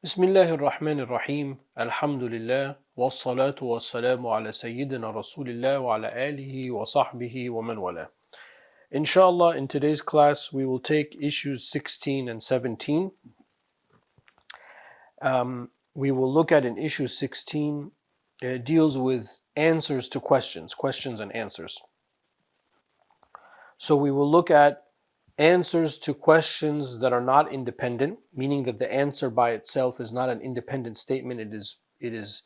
بسم الله الرحمن الرحيم الحمد لله والصلاة والسلام على سيدنا رسول الله وعلى آله وصحبه ومن والاه. Inshallah, in today's class we will take issues 16 and 17. We will look at in issue 16, deals with answers to questions and answers. So we will look at answers to questions that are not independent, meaning that the answer by itself is not an independent statement. It is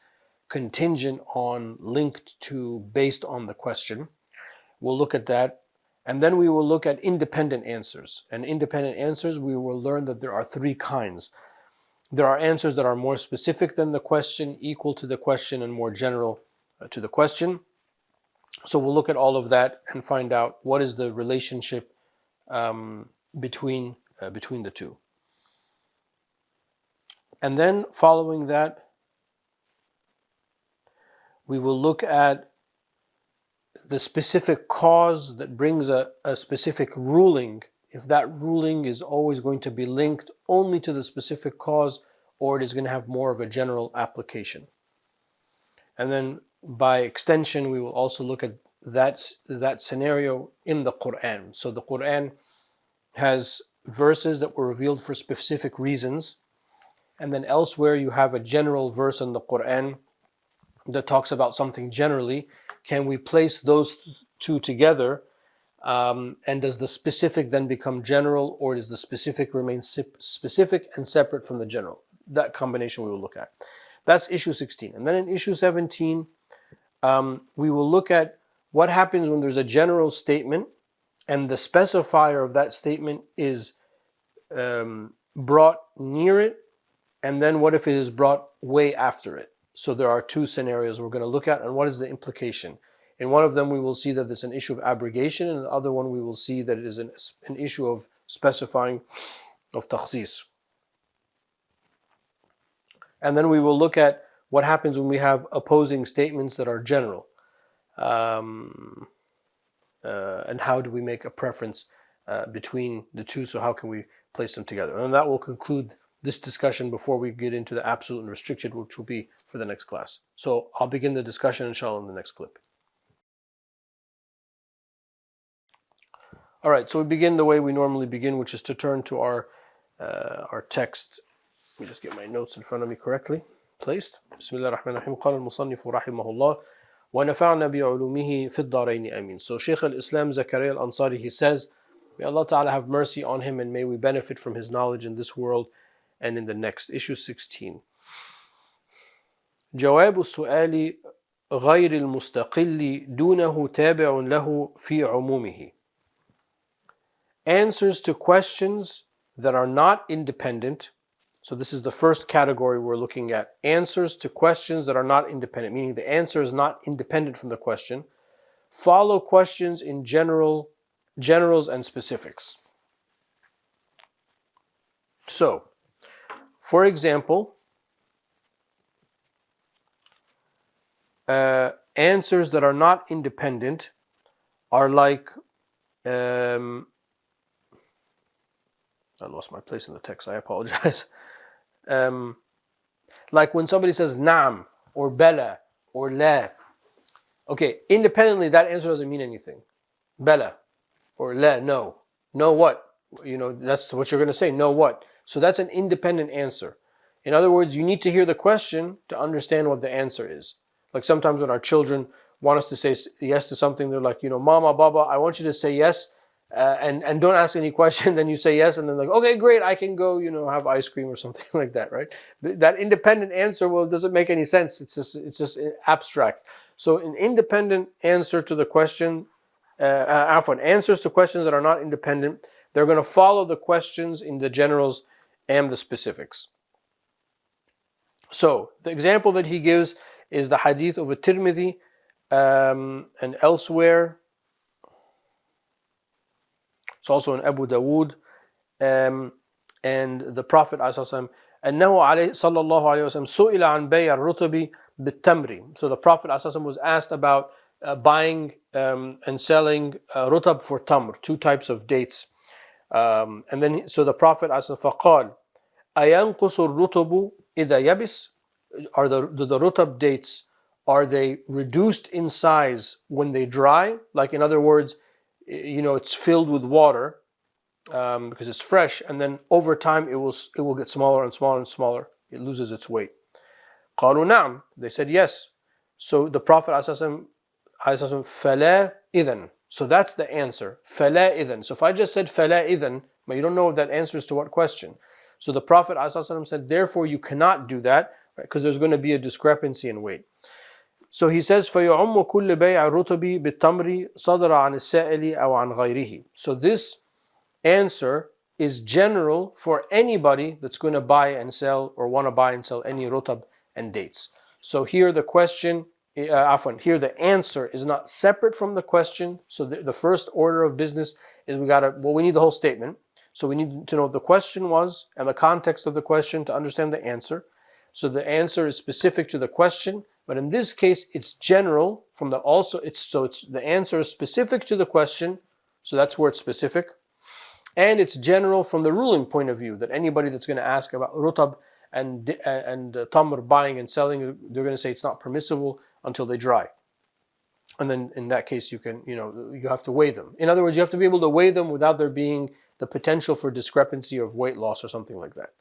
contingent on, linked to, based on the question. We'll look at that. And then we will look at independent answers. And independent answers, we will learn that there are three kinds. There are answers that are more specific than the question, equal to the question, and more general to the question. So we'll look at all of that and find out what is the relationship between the two. And then following that, we will look at the specific cause that brings a specific ruling, if that ruling is always going to be linked only to the specific cause, or it is going to have more of a general application. And then by extension, we will also look at that scenario in the Quran. So the Quran has verses that were revealed for specific reasons, and then elsewhere you have a general verse in the Quran that talks about something generally. Can we place those two together, and does the specific then become general, or does the specific remain specific and separate from the general? That combination we will look at. That's issue 16. And then in issue 17, we will look at what happens when there's a general statement and the specifier of that statement is brought near it, and then what if it is brought way after it? So there are two scenarios we're going to look at, and what is the implication? In one of them we will see that it's an issue of abrogation, and in the other one we will see that it is an issue of specifying, of takhsis. And then we will look at what happens when we have opposing statements that are general. And how do we make a preference between the two? So how can we place them together? And that will conclude this discussion before we get into the absolute and restricted, which will be for the next class. So I'll begin the discussion inshallah in the next clip. All right, so we begin the way we normally begin, which is to turn to our text. Let me just get my notes in front of me correctly placed. Bismillah ar-Rahman ar-Rahim. قال المصنف رحمه الله وَنَفَعْنَا بِعُلُومِهِ فِي الدَّارَيْنِ آمين. So Shaykh al-Islam Zakaria al-Ansari, he says, may Allah Ta'ala have mercy on him and may we benefit from his knowledge in this world and in the next. Issue 16. جواب السؤال غير المستقل دونه تابع له في عمومه. Answers to questions that are not independent. So this is the first category we're looking at. Answers to questions that are not independent, meaning the answer is not independent from the question. Follow questions in generals and specifics. So, for example, answers that are not independent are like, I lost my place in the text, I apologize. Like when somebody says na'am or bala or la. Okay, independently that answer doesn't mean anything. Bala or la, no. No what? That's what you're going to say, no what. So that's an independent answer. In other words, you need to hear the question to understand what the answer is. Like sometimes when our children want us to say yes to something, they're like, Mama, Baba, I want you to say yes. And don't ask any question, then you say yes, and then like, okay, great, I can go, have ice cream or something like that, right? That independent answer, well, it doesn't make any sense. It's just abstract. So an independent answer to the question, answers to questions that are not independent, they're going to follow the questions in the generals and the specifics. So the example that he gives is the hadith of At-Tirmidhi and elsewhere. It's also in Abu Dawood, and the Prophet ﷺ, أنه صلى الله عليه وسلم سئل عن بيع الرطب بالتمر. So the Prophet ﷺ was asked about buying and selling rutab for tamr, two types of dates. So the Prophet ﷺ فقال أينقص الرطب إذا يبس, are the rutab dates, are they reduced in size when they dry? Like, in other words, it's filled with water because it's fresh, and then over time it will get smaller and smaller and smaller. It loses its weight. قالوا نعم, they said yes. So the Prophet ﷺ, فلا إذن. So that's the answer. فلا إذن. So if I just said فلا إذن, but you don't know if that answers to what question. So the Prophet ﷺ said, therefore you cannot do that, because there's going to be a discrepancy in weight. So he says, فَيُعُمُّ كُلِّ بَيْعَ الرُّطَبِ بِالتَّمْرِ صَدَرَ عَنِ السَّائِلِ أَوْ عَنْ غَيْرِهِ. So this answer is general for anybody that's going to buy and sell, or want to buy and sell any rutab and dates. So here the question, here the answer is not separate from the question. So the first order of business is we need the whole statement. So we need to know what the question was and the context of the question to understand the answer. So the answer is specific to the question, but in this case it's general from the the answer is specific to the question, so that's where it's specific, and it's general from the ruling point of view, that anybody that's going to ask about rutab and tamr buying and selling, they're going to say it's not permissible until they dry. And then in that case you have to weigh them. In other words, you have to be able to weigh them without there being the potential for discrepancy of weight loss or something like that.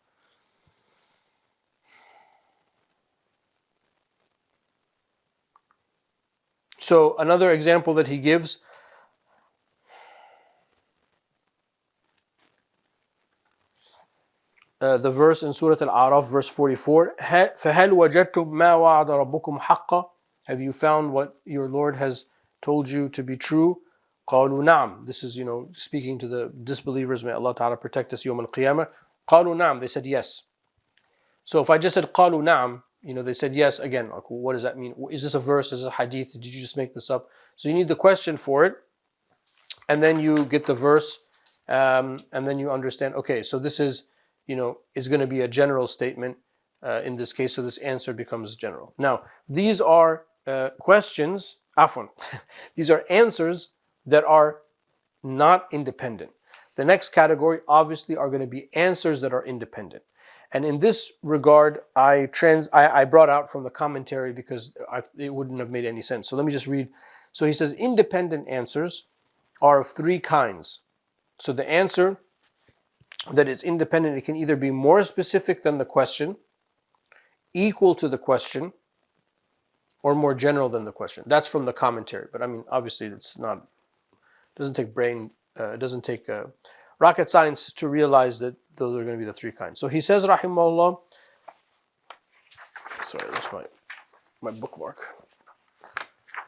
So another example that he gives, the verse in Surah Al-A'raf, verse 44, فَهَلْ وَجَدْتُمْ مَا وَعَدَ رَبُّكُمْ حَقًّا. Have you found what your Lord has told you to be true? قَالُوا نَعْمْ. This is, speaking to the disbelievers, may Allah Ta'ala protect us يوم القيامة. قَالُوا نَعْمْ. They said yes. So if I just said قَالُوا نَعْمْ, they said yes. Again, like, what does that mean? Is this a verse? Is this a hadith? Did you just make this up? So you need the question for it, and then you get the verse, and then you understand, okay, so this is going to be a general statement in this case, so this answer becomes general. Now, these are questions, afwan, these are answers that are not independent. The next category, obviously, are going to be answers that are independent. And in this regard, I brought out from the commentary because it wouldn't have made any sense. So let me just read. So he says, independent answers are of three kinds. So the answer that is independent, it can either be more specific than the question, equal to the question, or more general than the question. That's from the commentary. But I mean, obviously, it doesn't take rocket science to realize that those are going to be the three kinds. So he says, rahimahullah, sorry, that's my bookmark.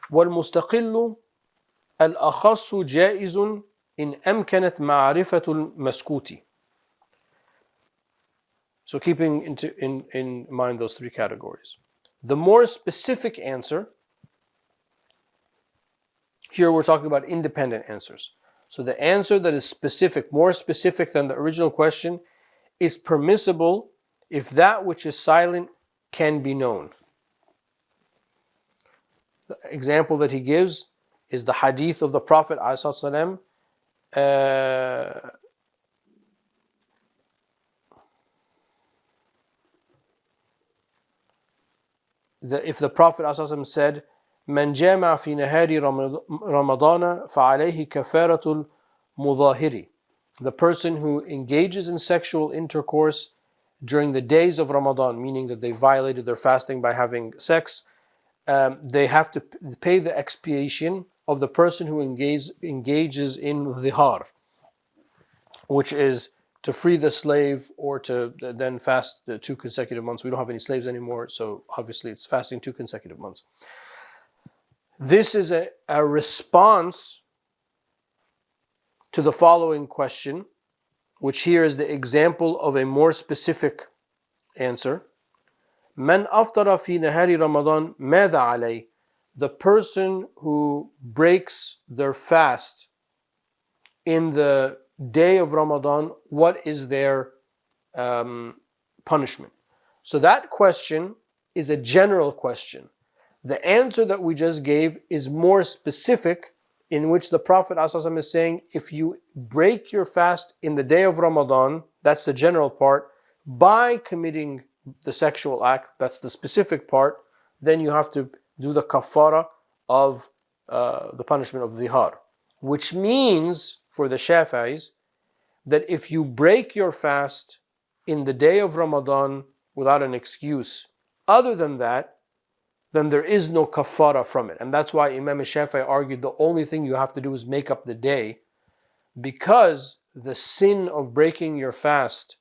وَالْمُسْتَقِلُّ الْأَخَصُّ جَائِزٌ إِنْ أَمْكَنَتْ مَعْرِفَةُ الْمَسْكُوتِ. So keeping in mind those three categories. The more specific answer, here we're talking about independent answers. So the answer that is specific, more specific than the original question, is permissible if that which is silent can be known. The example that he gives is the hadith of the Prophet ﷺ, if the Prophet ﷺ said, من جامع في نهار رمضان فعليه كفارة المظاهر. The person who engages in sexual intercourse during the days of Ramadan, meaning that they violated their fasting by having sex, they have to pay the expiation of the person who engages in dhihar, which is to free the slave or to then fast 2 consecutive months. We don't have any slaves anymore, so obviously it's fasting 2 consecutive months. This is a response to the following question, which here is the example of a more specific answer. من أفطر في نهار رمضان ماذا عليه? The person who breaks their fast in the day of Ramadan, what is their punishment? So that question is a general question. The answer that we just gave is more specific, in which the Prophet ﷺ is saying, if you break your fast in the day of Ramadan, that's the general part, by committing the sexual act, that's the specific part, then you have to do the kafara of the punishment of dhihar. Which means, for the Shafi'is, that if you break your fast in the day of Ramadan without an excuse other than that, then there is no kafara from it. And that's why Imam Shafi'i argued the only thing you have to do is make up the day, because the sin of breaking your fast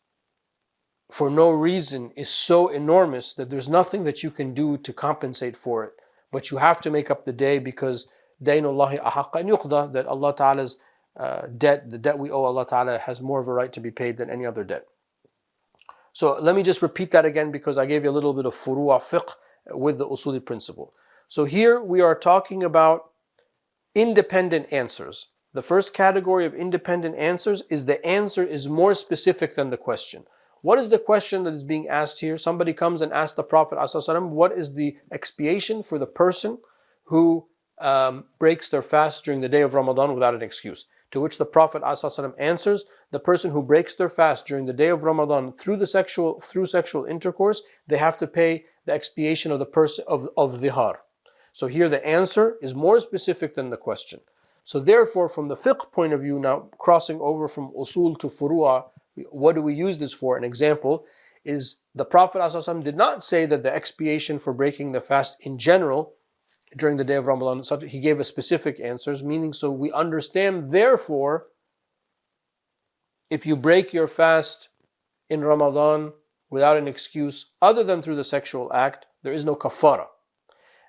for no reason is so enormous that there's nothing that you can do to compensate for it. But you have to make up the day, because Daynullahi ahaqqa an yuqda, that Allah Ta'ala's debt, the debt we owe Allah Ta'ala, has more of a right to be paid than any other debt. So let me just repeat that again, because I gave you a little bit of furu'a fiqh with the usuli principle. So here we are talking about independent answers. The first category of independent answers is the answer is more specific than the question. What is the question that is being asked here? Somebody comes and asks the Prophet ﷺ, what is the expiation for the person who breaks their fast during the day of Ramadan without an excuse? To which the Prophet ﷺ answers, the person who breaks their fast during the day of Ramadan through sexual intercourse, they have to pay the expiation of the person of dhihar. So here the answer is more specific than the question. So therefore, from the fiqh point of view, now crossing over from usul to furu'a, what do we use this for? An example is the Prophet ﷺ did not say that the expiation for breaking the fast in general during the day of Ramadan, he gave a specific answers, meaning, so we understand, therefore, if you break your fast in Ramadan without an excuse other than through the sexual act, there is no kafara.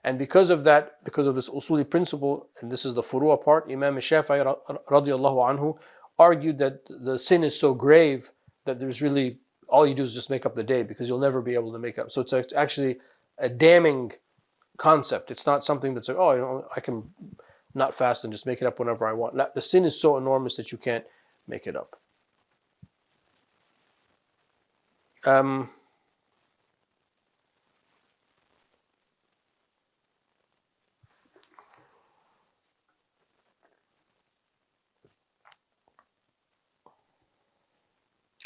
And because of that, because of this usuli principle, and this is the furu'a part, Imam Shafi'i radiallahu anhu argued that the sin is so grave that there's really, all you do is just make up the day, because you'll never be able to make up. So it's actually a damning concept. It's not something that's like, oh, I can not fast and just make it up whenever I want. The sin is so enormous that you can't make it up.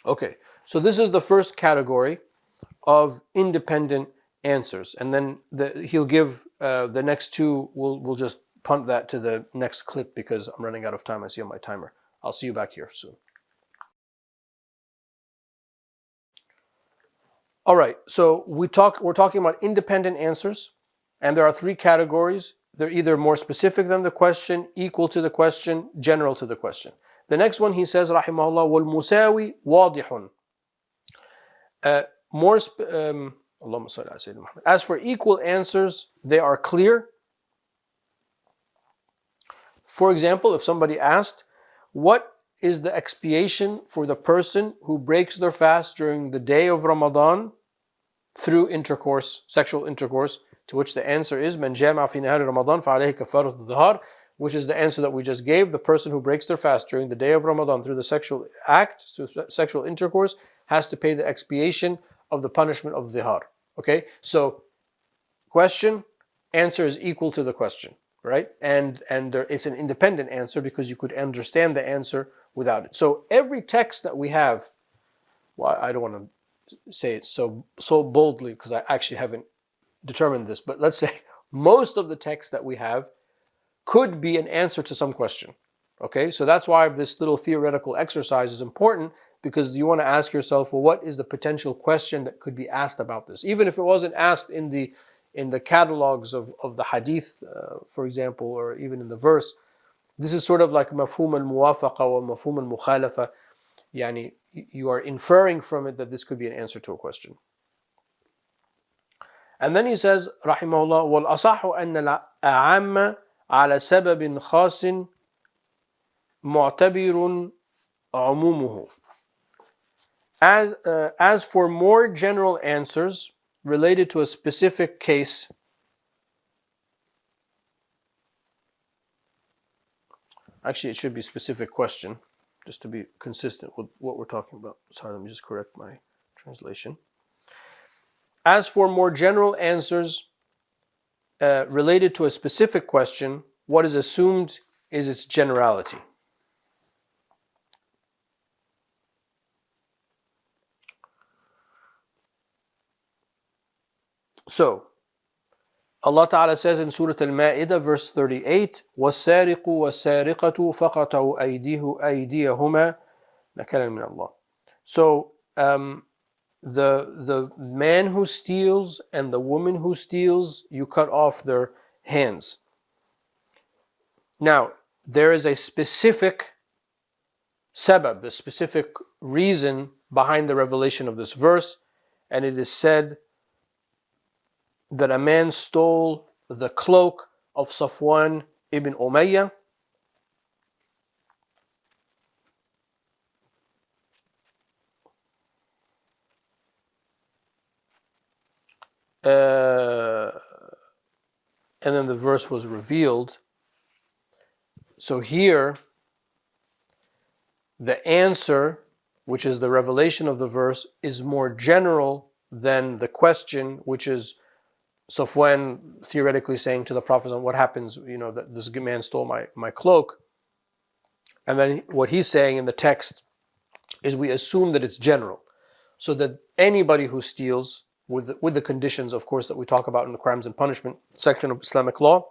Okay, so this is the first category of independent answers, and then he'll give the next two. We'll just punt that to the next clip because I'm running out of time. I see on my timer. I'll see you back here soon. All right, so we're talking about independent answers, and there are three categories. They're either more specific than the question, equal to the question, general to the question. The next one, he says, rahimahullah, wal musawi wadihun. As for equal answers, they are clear. For example, if somebody asked, what is the expiation for the person who breaks their fast during the day of Ramadan through intercourse, sexual intercourse? To which the answer is, Man jama'a fi nahari Ramadan fa alayhi kafaratu dhihar, which is the answer that we just gave. The person who breaks their fast during the day of Ramadan through the sexual act, through sexual intercourse, has to pay the expiation of the punishment of dhihar. Okay, so question, answer is equal to the question, right? And it's an independent answer because you could understand the answer without it. So every text that we have, well, I don't want to say it so boldly because I actually haven't determined this, but let's say most of the text that we have could be an answer to some question. Okay, so that's why this little theoretical exercise is important, because you want to ask yourself, well, what is the potential question that could be asked about this? Even if it wasn't asked in the catalogs of the hadith, for example, or even in the verse, this is sort of like mafhum al-muwafaqa or mafhum al-mukhalafa. Yani, you are inferring from it that this could be an answer to a question. And then he says, rahimahullah, وَالْأَصَحُ أَنَّ الْأَعَامَّ عَلَى سَبَبٍ خَاصٍ مُعْتَبِرٌ عُمُومُهُ. As for more general answers related to a specific case, actually it should be specific question, just to be consistent with what we're talking about. Sorry, let me just correct my translation. As for more general answers related to a specific question, what is assumed is its generality. So, Allah Ta'ala says in Surah Al-Ma'idah, verse 38, وَالسَّارِقُ وَالسَّارِقَةُ فَقَطَعُوا أَيْدِيَهُمَا نَكَالًا مِنَ اللَّهِ. So, the man who steals and the woman who steals, you cut off their hands. Now, there is a specific sabab, a specific reason behind the revelation of this verse, and it is said that a man stole the cloak of Safwan ibn Umayyah, and then the verse was revealed. So here, the answer, which is the revelation of the verse, is more general than the question, which is Safwan theoretically saying to the Prophet, what happens, that this man stole my cloak. And then what he's saying in the text is we assume that it's general. So that anybody who steals, with the conditions, of course, that we talk about in the crimes and punishment section of Islamic law,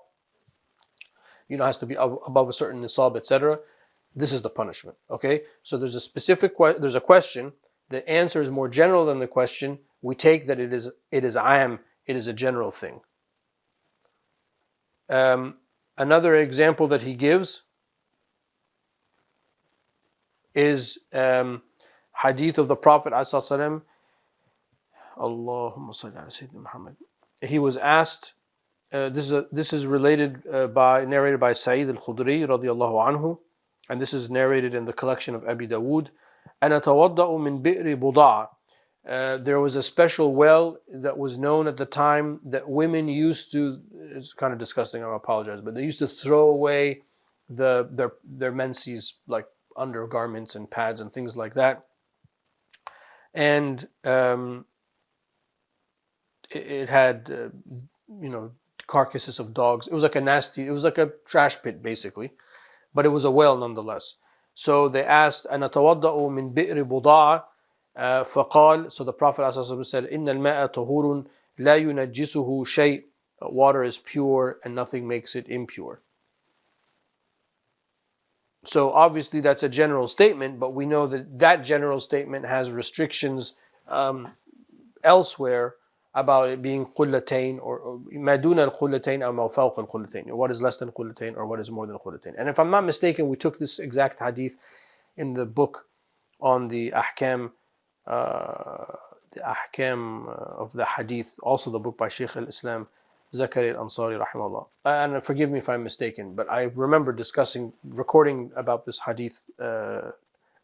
has to be above a certain nisab, etc. This is the punishment. Okay, so there's a question. The answer is more general than the question. We take that it is a general thing. Another example that he gives is hadith of the Prophet ﷺ. Allahumma salli ala Sayyidina Muhammad. He was asked. This is narrated by Sa'id al-Khudri radiyallahu anhu, and this is narrated in the collection of Abi Dawood. أَنَا تَوَضَّأُ مِنْ بِئْرِ بُضَعَ. There was a special well that was known at the time that women used to. It's kind of disgusting. I apologize, but they used to throw away their menses, like undergarments and pads and things like that, and it had carcasses of dogs. It was like a trash pit basically, but it was a well nonetheless. So they asked, أَنَتَوَضَّأُ مِنْ بِئْرِ بُضَاعَ فَقَالَ. So the Prophet ﷺ said, إِنَّ الْمَاءَ طَهُورٌ لَا يُنَجِّسُهُ شَيْءٌ. Water is pure and nothing makes it impure. So obviously that's a general statement, but we know that general statement has restrictions elsewhere about it being qullatayn or maduna al-qullatayn or ma fawq al-qullatayn, what is less than qullatayn or what is more than qullatayn. And if I'm not mistaken, we took this exact hadith in the book on the ahkam of the hadith, also the book by Shaykh al-Islam Zakari al-Ansari rahimahullah. And forgive me if I'm mistaken, but I remember recording about this hadith.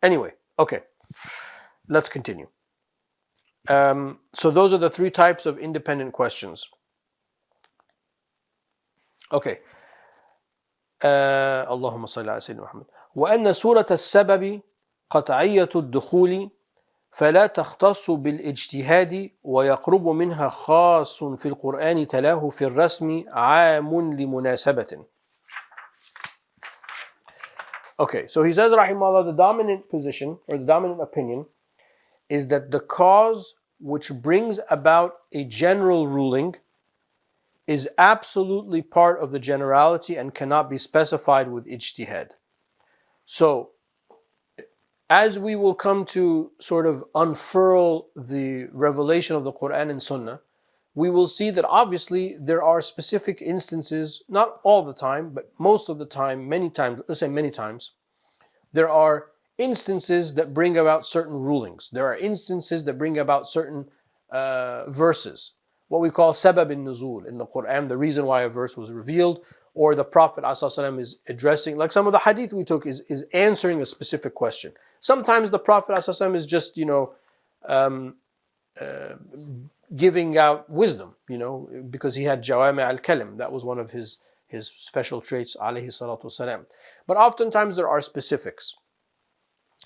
Anyway, okay, let's continue. So those are the three types of independent questions. Okay. Allahumma salli ala Sayyidina Muhammad. وأن سورة السبب قطعية الدخول فلا تختص بالاجتهاد ويقرب منها خاص في القرآن تلاه في الرسم عام لمناسبة. Okay, so he says rahimahullah, the dominant position or the dominant opinion is that the cause which brings about a general ruling is absolutely part of the generality and cannot be specified with ijtihad. So, as we will come to sort of unfurl the revelation of the Quran and Sunnah, we will see that obviously there are specific instances, not all the time, but most of the time, many times, let's say many times, there are instances that bring about certain rulings. There are instances that bring about certain verses, what we call sabab al-nuzul in the Quran, the reason why a verse was revealed, or the Prophet ﷺ is addressing, like some of the hadith we took is answering a specific question. Sometimes the Prophet ﷺ is just, giving out wisdom, because he had jawami al-kalim. That was one of his special traits, alayhi salatu wasalam. But oftentimes there are specifics.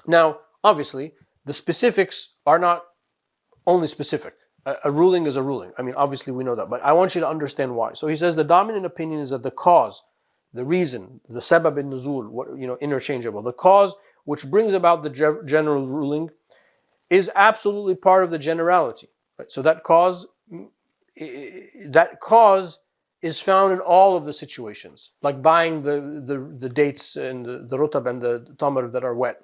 Now, obviously, the specifics are not only specific. A ruling is a ruling. I mean, obviously we know that, but I want you to understand why. So he says the dominant opinion is that the cause, the reason, the sabab al-nuzul, interchangeable. The cause which brings about the general ruling is absolutely part of the generality. Right? So that cause that cause is found in all of the situations, like buying the dates and the rutab and the tamar that are wet.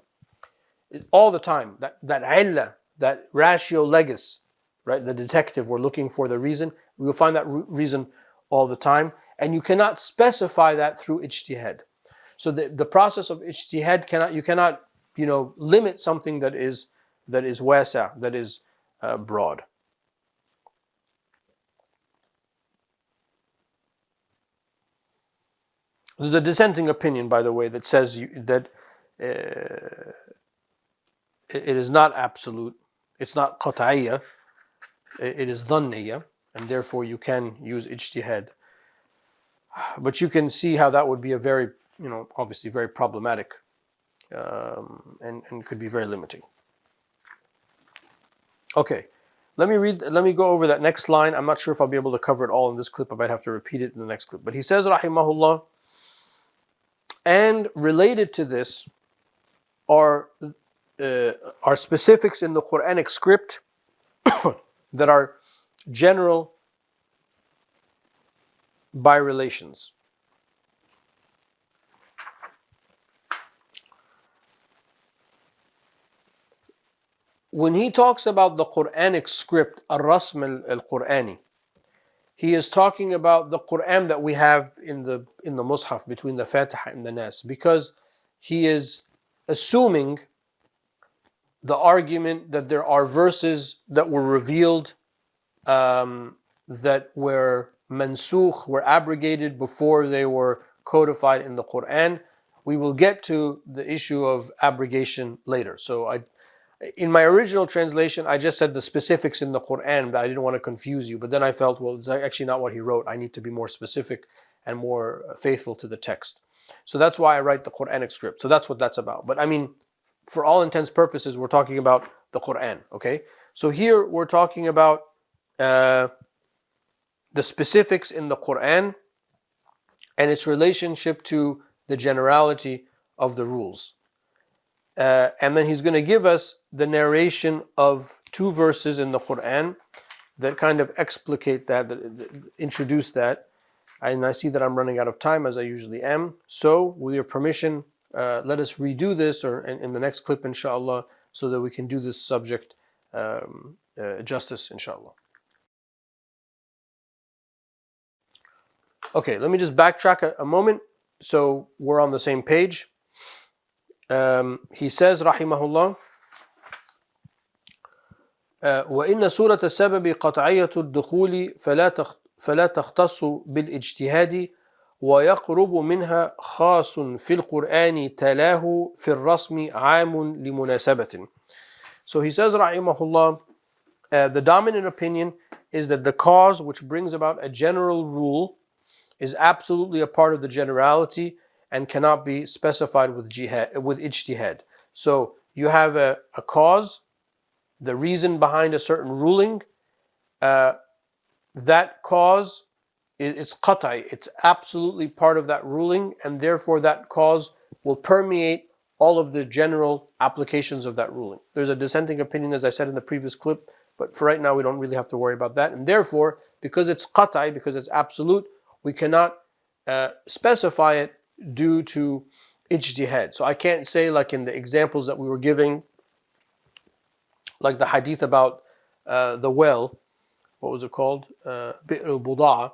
All the time, that illah, that ratio legis, right? The detective, we're looking for the reason. We will find that reason all the time, and you cannot specify that through ijtihad. So the process of ijtihad cannot limit something that is wasa', that is broad. There's a dissenting opinion, by the way, that says that it is not absolute, it's not qat'iyya, it is dhanniyya, and therefore you can use ijtihad. But you can see how that would be a very, obviously very problematic, and could be very limiting. Okay, let me go over that next line. I'm not sure if I'll be able to cover it all in this clip. I might have to repeat it in the next clip. But he says, rahimahullah, and related to this are specifics in the Quranic script that are general by relations. When he talks about the Quranic script, al-rasm al-Qurani, he is talking about the Quran that we have in the Mus'haf between the Fatiha and the Nas, because he is assuming the argument that there are verses that were revealed that were mansukh, were abrogated before they were codified in the Quran. We will get to the issue of abrogation later. So in my original translation, I just said the specifics in the Quran, that I didn't want to confuse you. But then I felt, well, it's actually not what he wrote. I need to be more specific and more faithful to the text. So that's why I write the Quranic script. So that's what that's about. But I mean, for all intents purposes, we're talking about the Quran, okay? So here we're talking about the specifics in the Quran and its relationship to the generality of the rules. And then he's going to give us the narration of two verses in the Quran that kind of explicate that introduce that. And I see that I'm running out of time, as I usually am. So, with your permission, let us redo this or in the next clip, inshallah, so that we can do this subject justice, inshallah. Okay, let me just backtrack a moment so we're on the same page. He says, rahimahullah, وإن سورة السبب قطعية الدخول فلا تختص بالاجتهاد ويقرب منها خاص في القرآن تلاه في الرسم عام لمناسبة. So he says, rahimahullah, the dominant opinion is that the cause which brings about a general rule is absolutely a part of the generality and cannot be specified with ijtihad. So you have a cause, the reason behind a certain ruling, that cause is qat'i, it's absolutely part of that ruling, and therefore that cause will permeate all of the general applications of that ruling. There's a dissenting opinion, as I said in the previous clip, but for right now we don't really have to worry about that. And therefore, because it's qat'i, because it's absolute, we cannot specify it due to ijtihad. So I can't say, like in the examples that we were giving, like the hadith about the well, what was it called? Bi'r al-Buda'a.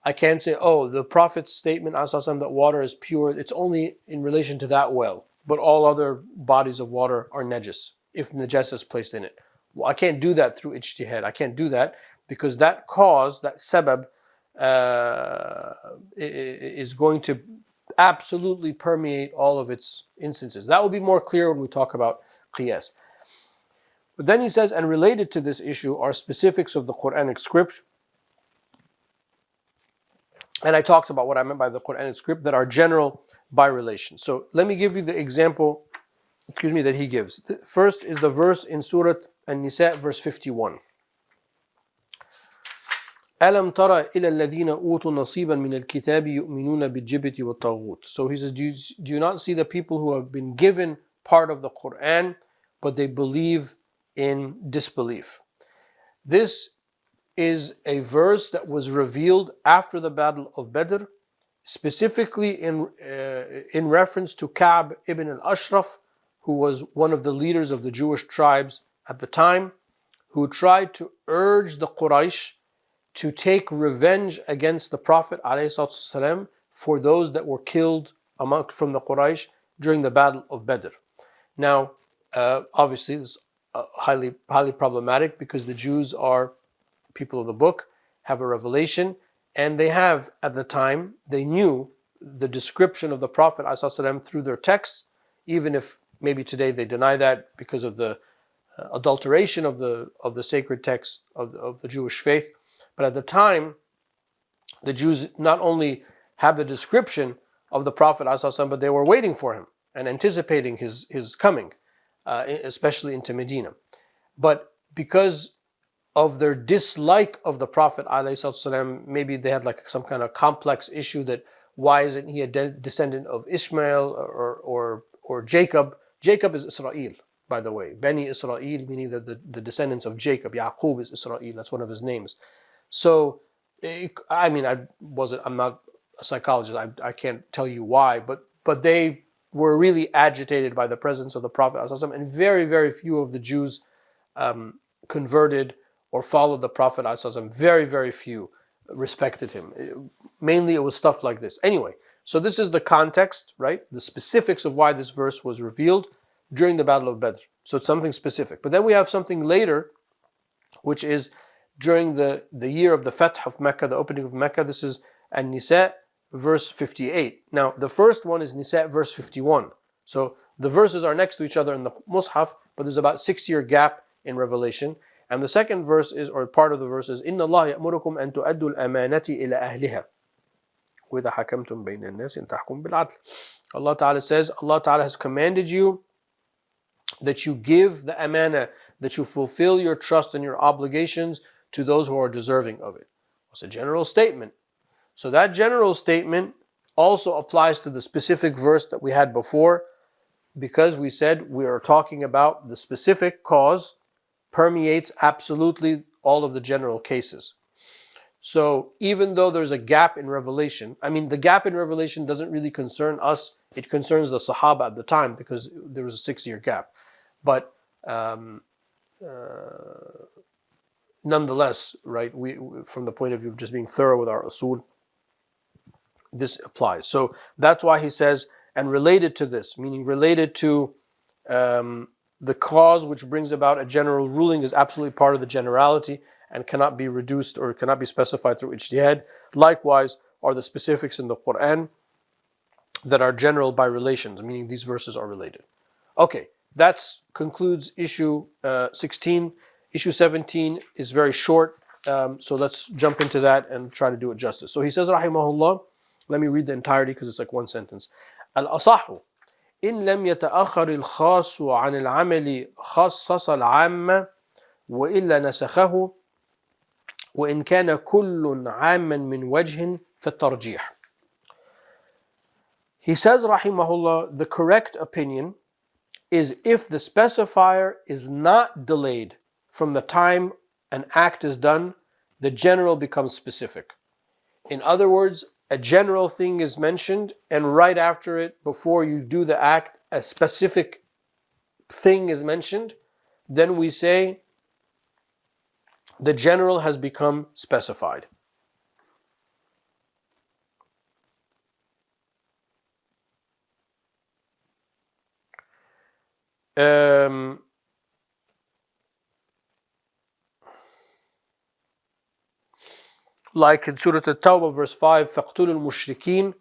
I can't say, the Prophet's statement that water is pure, it's only in relation to that well, but all other bodies of water are najis, if najasa is placed in it. Well, I can't do that through ijtihad. I can't do that because that cause, that sabab, is going to absolutely permeate all of its instances. That will be more clear when we talk about qiyas. But then he says, and related to this issue are specifics of the Quranic script. And I talked about what I meant by the Quranic script that are general by relation. So let me give you the example, that he gives. The first is the verse in Surah An-Nisa, verse 51. أَلَمْ تَرَ إِلَى الَّذِينَ أُوتُوا نَصِيبًا مِنَ الْكِتَابِ يُؤْمِنُونَ بِالْجِبْتِ وَالطَّاغُوتِ. So he says, do you not see the people who have been given part of the Quran, but they believe in disbelief? This is a verse that was revealed after the Battle of Badr, specifically in reference to Ka'b ibn al-Ashraf, who was one of the leaders of the Jewish tribes at the time, who tried to urge the Quraysh to take revenge against the Prophet ﷺ for those that were killed from the Quraysh during the Battle of Badr. Now, obviously, this is highly problematic because the Jews are people of the book, have a revelation, and they have, at the time, they knew the description of the Prophet ﷺ through their texts, even if maybe today they deny that because of the adulteration of the sacred texts of the Jewish faith. But at the time, the Jews not only had the description of the Prophet ﷺ, but they were waiting for him and anticipating his coming, especially into Medina. But because of their dislike of the Prophet ﷺ, maybe they had like some kind of complex issue that why isn't he a descendant of Ishmael or Jacob? Jacob is Israel, by the way. Bani Israel, meaning the descendants of Jacob. Yaqub is Israel. That's one of his names. So, I'm not a psychologist. I can't tell you why, but they were really agitated by the presence of the Prophet ﷺ, and very, very few of the Jews converted or followed the Prophet ﷺ. Very, very few respected him. Mainly it was stuff like this. Anyway, so this is the context, right? The specifics of why this verse was revealed during the Battle of Badr. So it's something specific. But then we have something later, which is during the year of the Fath of Mecca, the opening of Mecca. This is An-Nisa, verse 58. Now, the first one is Nisa, verse 51. So the verses are next to each other in the Mus'haf, but there's about 6-year gap in revelation. And the second verse is, or part of the verse is, إِنَّ اللَّهَ يَأْمُرُكُمْ أَن تُؤَدُّوا الْأَمَانَةِ إِلَى أَهْلِهَا وَإِذَا حَكَمْتُم بَيْنَ النَّاسِ أَن تَحْكُمُوا بِالْعَدْلِ. Allah Ta'ala says, Allah Ta'ala has commanded you that you give the amana, that you fulfill your trust and your obligations to those who are deserving of it. It's a general statement. So that general statement also applies to the specific verse that we had before, because we said we are talking about the specific cause permeates absolutely all of the general cases. So even though there's a gap in revelation, the gap in revelation doesn't really concern us. It concerns the Sahaba at the time because there was a 6-year gap. But nonetheless, right, we from the point of view of just being thorough with our usul, this applies. So that's why he says, and related to this, meaning related to the cause which brings about a general ruling is absolutely part of the generality and cannot be reduced or cannot be specified through ijtihad. Likewise are the specifics in the Quran that are general by relations, meaning these verses are related. Okay, that concludes issue 16. Issue 17 is very short, so let's jump into that and try to do it justice. So he says, rahimahullah, let me read the entirety because it's like one sentence. Al-asahu إن لم يتأخر الخاص عن العمل خصص العام وإلا نسخه وإن كان كل عاما من وجه فالترجيح. He says, rahimahullah, the correct opinion is if the specifier is not delayed from the time an act is done, the general becomes specific. In other words, a general thing is mentioned, and right after it, before you do the act, a specific thing is mentioned, then we say the general has become specified. Like in Surah At-Tawbah, verse 5, فَاقْتُلُوا الْمُشْرِكِينَ,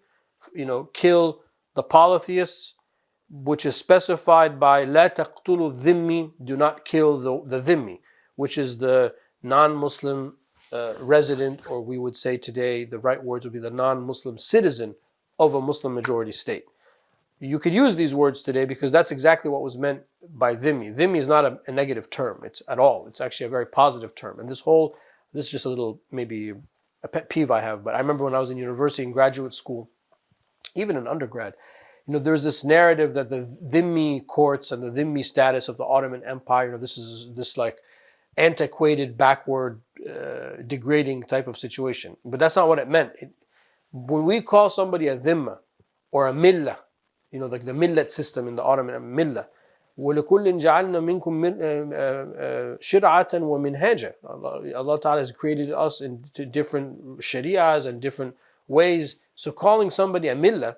kill the polytheists, which is specified by لَا تَقْتُلُوا الذِّمِّ, do not kill the dhimmi, which is the non-Muslim resident, or we would say today, the right words would be the non-Muslim citizen of a Muslim majority state. You could use these words today because that's exactly what was meant by dhimmi. Dhimmi is not a negative term, it's at all. It's actually a very positive term. And this is just a little, maybe a pet peeve I have, but I remember when I was in university and graduate school, even in undergrad, there's this narrative that the dhimmi courts and the dhimmi status of the Ottoman Empire, this is this like antiquated, backward degrading type of situation. But that's not what it meant. When we call somebody a dhimma or a millah, like the millet system in the Ottoman millah, وَلِكُلٍّ جَعَلْنَا مِنْكُمْ شِرْعَةً وَمِنْهَاجًا. Allah Ta'ala has created us into different shari'ahs and different ways. So calling somebody a millah,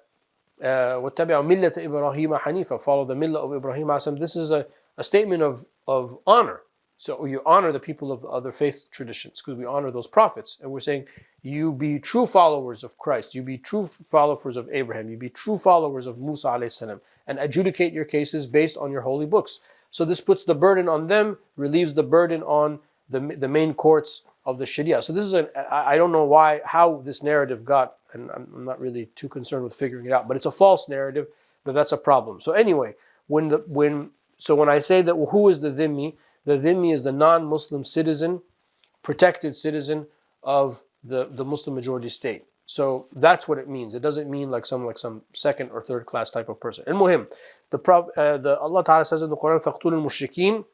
وَاتَّبِعُوا مِلَّةَ إِبْرَاهِيمَ حَنِيفًا, follow the millah of Ibrahim, this is a statement of honor. So you honor the people of other faith traditions because we honor those prophets. And we're saying, you be true followers of Christ, you be true followers of Abraham, you be true followers of Musa alayhi salam, and adjudicate your cases based on your holy books. So this puts the burden on them, relieves the burden on the main courts of the Sharia. So this is I don't know how this narrative got, and I'm not really too concerned with figuring it out, but it's a false narrative, but that's a problem. So anyway, when I say that, well, who is the dhimmi? The dhimmi is the non-Muslim citizen, protected citizen of the Muslim majority state. So that's what it means. It doesn't mean like some second or third class type of person. And muhim, Allah Ta'ala says in the Quran, فَقْتُلُ الْمُشْرِكِينَ,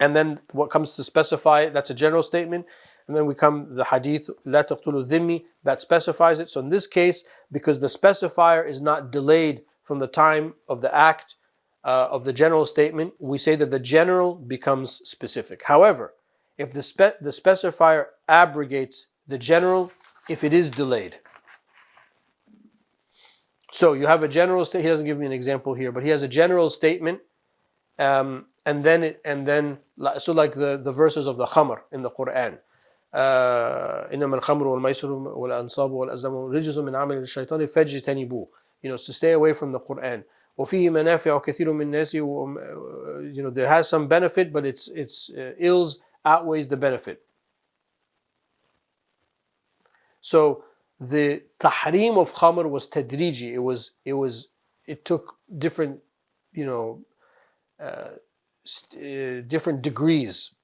and then what comes to specify, that's a general statement. And then we come the hadith, لَا تَقْتُلُ الذِّمِّ, that specifies it. So in this case, because the specifier is not delayed from the time of the act, of the general statement, we say that the general becomes specific. However, if the specifier abrogates the general, if it is delayed. So you have a general statement. He doesn't give me an example here, but he has a general statement, and then so like the verses of the khamr in the Quran. إنما الخمر والميسر والأنصاب والأزلام رجس من عمل الشيطان فاجتنبوه. To stay away from the Quran. وفيه منافع كثير من الناس. There has some benefit, but its ills outweighs the benefit. So the tahrim of khamr was tadriji. It took different, different degrees,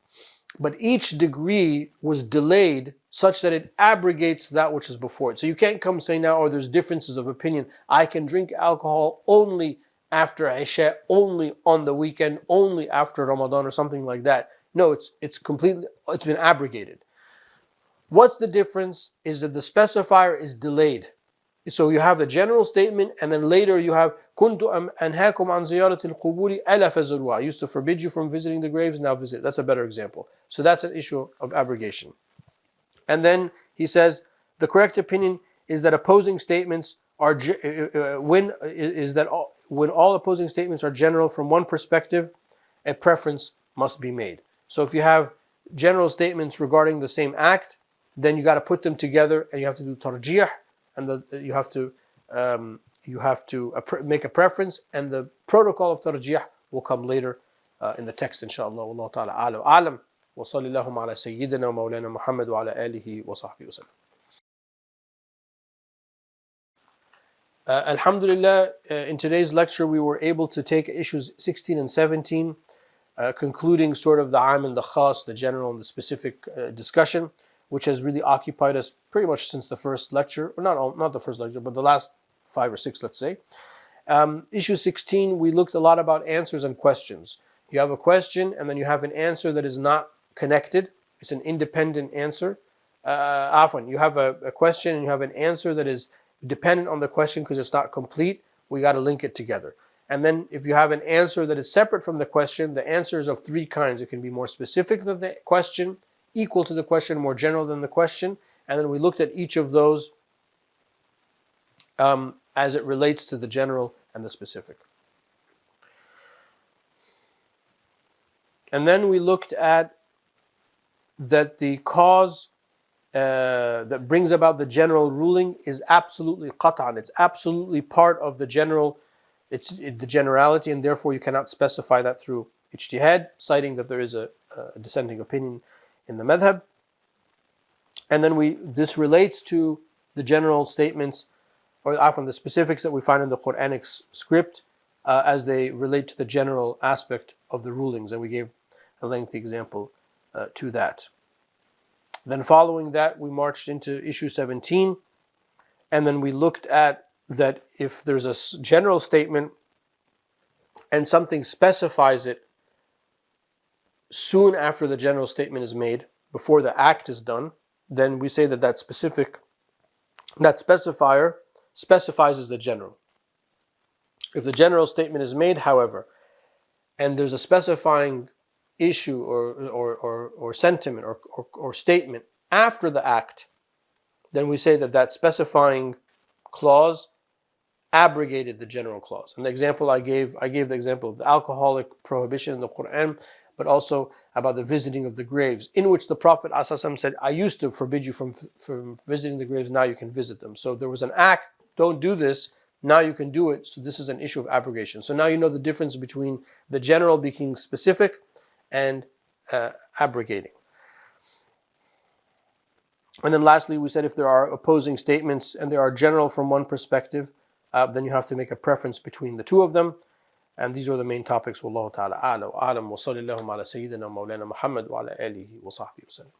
but each degree was delayed such that it abrogates that which is before it. So you can't come say now, there's differences of opinion. I can drink alcohol only after Isha, only on the weekend, only after Ramadan or something like that. No, it's been abrogated. What's the difference is that the specifier is delayed. So you have the general statement, and then later you have كُنْتُ أَنْهَاكُمْ عَنْ زِيَارَةِ الْقُبُورِ أَلَا فَزُرُوهَا. I used to forbid you from visiting the graves, now visit. That's a better example. So that's an issue of abrogation. And then he says the correct opinion is that opposing statements are when all opposing statements are general from one perspective, a preference must be made. So if you have general statements regarding the same act, then you got to put them together, and you have to do tarjih, and you have to make a preference, and the protocol of tarjih will come later in the text, inshallah. Wallahu ta'ala a'lam. Wa sallallahu ala sayyidina wa mawlana Muhammad wa ala alihi wa sahbihi wa sallam. Alhamdulillah, in today's lecture we were able to take issues 16 and 17, concluding sort of the am and the khas, the general and the specific discussion, which has really occupied us pretty much since the first lecture, or not the first lecture, but the last 5 or 6, let's say. Issue 16, we looked a lot about answers and questions. You have a question, and then you have an answer that is not connected. It's an independent answer. You have a question, and you have an answer that is dependent on the question because it's not complete. We got to link it together. And then if you have an answer that is separate from the question, the answer is of 3 kinds. It can be more specific than the question, equal to the question, more general than the question. And then we looked at each of those as it relates to the general and the specific. And then we looked at that the cause that brings about the general ruling is absolutely qat'an. It's absolutely part of the general, it's the generality, and therefore you cannot specify that through ijtihad, citing that there is a dissenting opinion in the madhab. And then this relates to the general statements, or often the specifics that we find in the Quranic script as they relate to the general aspect of the rulings, and we gave a lengthy example to that. Then following that, we marched into issue 17, and then we looked at that if there's a general statement and something specifies it soon after the general statement is made, before the act is done, then we say that that specifier specifies as the general. If the general statement is made, however, and there's a specifying issue or sentiment or statement after the act, then we say that that specifying clause abrogated the general clause. And the example I gave the example of the alcoholic prohibition in the Quran, but also about the visiting of the graves, in which the Prophet ﷺ said, I used to forbid you from visiting the graves, now you can visit them. So there was an act, don't do this, now you can do it. So this is an issue of abrogation. So now you know the difference between the general being specific and abrogating. And then lastly, we said if there are opposing statements and they are general from one perspective, then you have to make a preference between the two of them. And these are the main topics. Wallahu ta'ala a'lam wa sallallahu ala sayyidina Mawlana Muhammad wa ala alihi wa sahbihi wa sallam.